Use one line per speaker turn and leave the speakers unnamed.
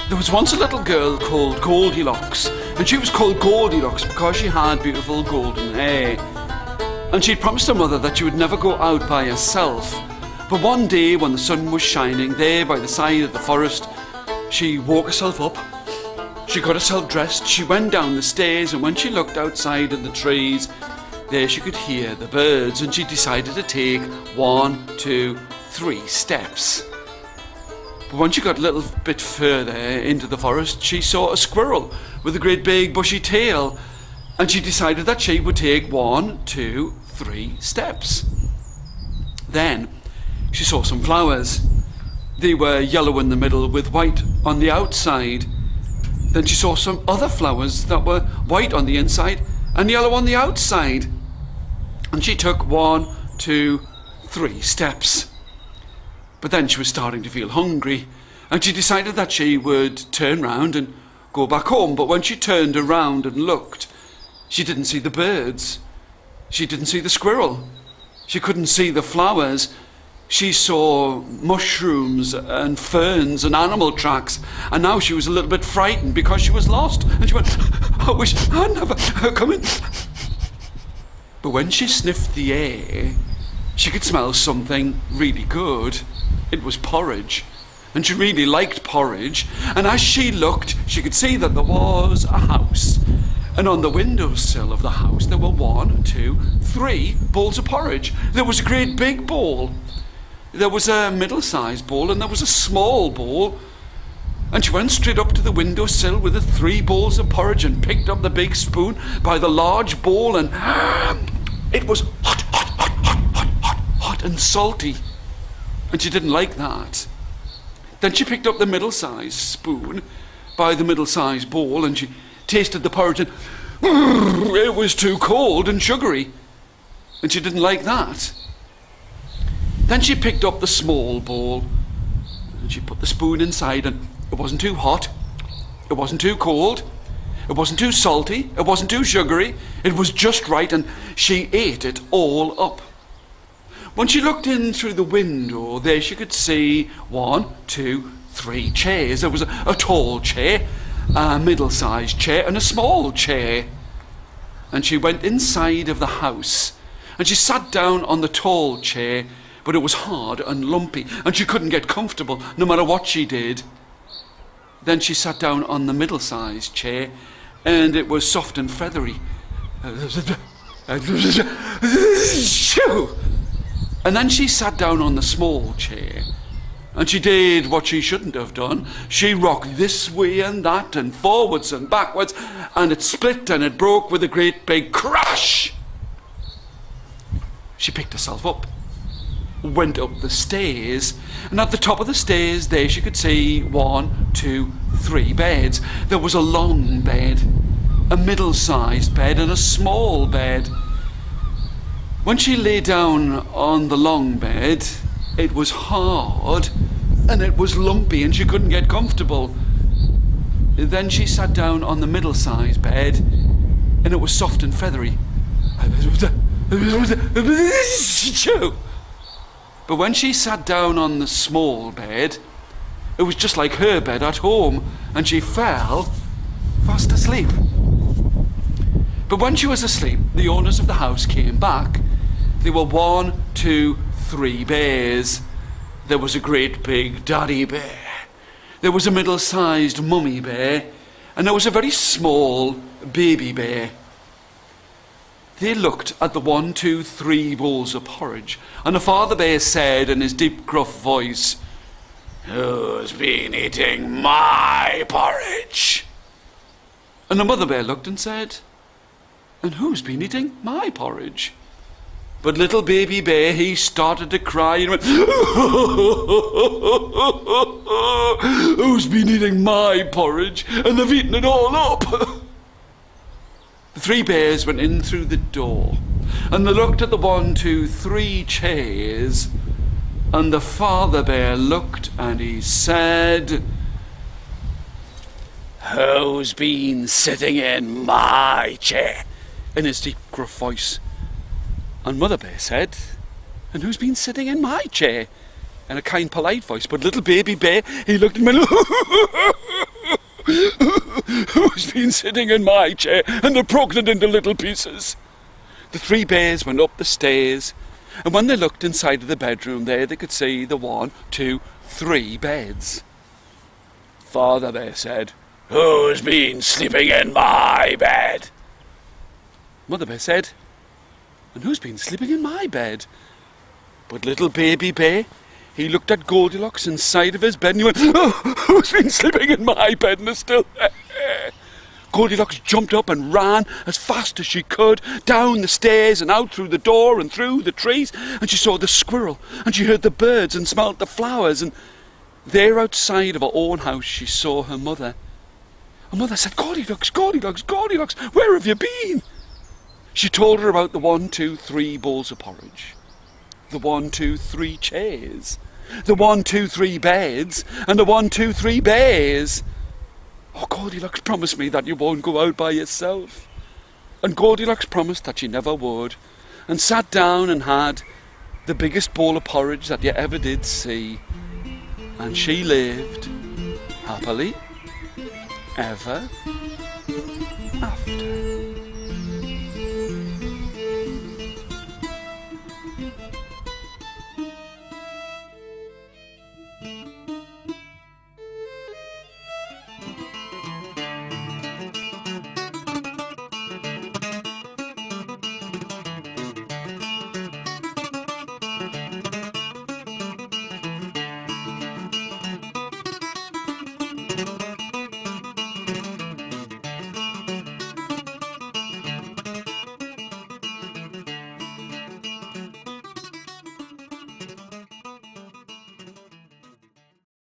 There was once a little girl called Goldilocks, and she was called Goldilocks because she had beautiful golden hair. And she'd promised her mother that she would never go out by herself. But one day when the sun was shining there by the side of the forest, she woke herself up. She got herself dressed, she went down the stairs, and when she looked outside at the trees, there she could hear the birds, and she decided to take 1, 2, 3 steps. But when she got a little bit further into the forest, she saw a squirrel with a great big bushy tail, and she decided that she would take 1, 2, 3 steps. Then she saw some flowers. They were yellow in the middle with white on the outside. Then she saw some other flowers that were white on the inside and yellow on the outside. And she took 1, 2, 3 steps. But then she was starting to feel hungry, and she decided that she would turn round and go back home. But when she turned around and looked, she didn't see the birds. She didn't see the squirrel. She couldn't see the flowers. She saw mushrooms and ferns and animal tracks, and now she was a little bit frightened because she was lost. And she went, I wish I'd never come in. But when she sniffed the air, she could smell something really good. It was porridge, and she really liked porridge. And as she looked, she could see that there was a house, and on the windowsill of the house there were 1, 2, 3 bowls of porridge. There was a great big bowl, there was a middle-sized bowl, and there was a small bowl. And she went straight up to the windowsill with the 3 bowls of porridge and picked up the big spoon by the large bowl, and it was hot and salty, and she didn't like that. Then she picked up the middle-sized spoon by the middle-sized bowl, and she tasted the porridge, and it was too cold and sugary, and she didn't like that. Then she picked up the small bowl, and she put the spoon inside, and it wasn't too hot, it wasn't too cold, it wasn't too salty, it wasn't too sugary, it was just right, and she ate it all up. When she looked in through the window, there she could see 1, 2, 3 chairs. There was a tall chair, a middle-sized chair, and a small chair. And she went inside of the house, and she sat down on the tall chair, but it was hard and lumpy, and she couldn't get comfortable no matter what she did. Then she sat down on the middle-sized chair, and it was soft and feathery. And then she sat down on the small chair, and she did what she shouldn't have done. She rocked this way and that, and forwards and backwards, and it split and it broke with a great big crash. She picked herself up, went up the stairs, and at the top of the stairs there she could see 1, 2, 3 beds. There was a long bed, a middle-sized bed, and a small bed. When she lay down on the long bed, it was hard and it was lumpy and she couldn't get comfortable. Then she sat down on the middle-sized bed, and it was soft and feathery. But when she sat down on the small bed, it was just like her bed at home, and she fell fast asleep. But when she was asleep, the owners of the house came back. There were 1, 2, 3 bears. There was a great big daddy bear. There was a middle-sized mummy bear, and there was a very small baby bear. They looked at the 1, 2, 3 bowls of porridge, and the father bear said in his deep, gruff voice, "Who's been eating my porridge?" And the mother bear looked and said, "And who's been eating my porridge?" But little baby bear, he started to cry and went, "Who's been eating my porridge? And they've eaten it all up." The 3 bears went in through the door, and they looked at the 1, 2, 3 chairs, and the father bear looked and he said, "Who's been sitting in my chair?" in his deep, gruff voice. And Mother Bear said, "And who's been sitting in my chair?" In a kind, polite voice. But little baby bear, he looked and went, "Who's been sitting in my chair?" And they broke it into little pieces. The three bears went up the stairs, and when they looked inside of the bedroom, there they could see the 1, 2, 3 beds. Father Bear said, "Who's been sleeping in my bed?" Mother Bear said, "And who's been sleeping in my bed?" But little baby bear, he looked at Goldilocks inside of his bed and he went, "Oh, who's been sleeping in my bed and is still there?" Goldilocks jumped up and ran as fast as she could down the stairs and out through the door and through the trees, and she saw the squirrel and she heard the birds and smelled the flowers, and there outside of her own house she saw her mother. Her mother said, "Goldilocks, Goldilocks, Goldilocks, where have you been?" She told her about the 1, 2, 3 bowls of porridge, the 1, 2, 3 chairs, the 1, 2, 3 beds, and the 1, 2, 3 bears. "Oh, Goldilocks, promise me that you won't go out by yourself." And Goldilocks promised that she never would, and sat down and had the biggest bowl of porridge that you ever did see. And she lived happily ever after.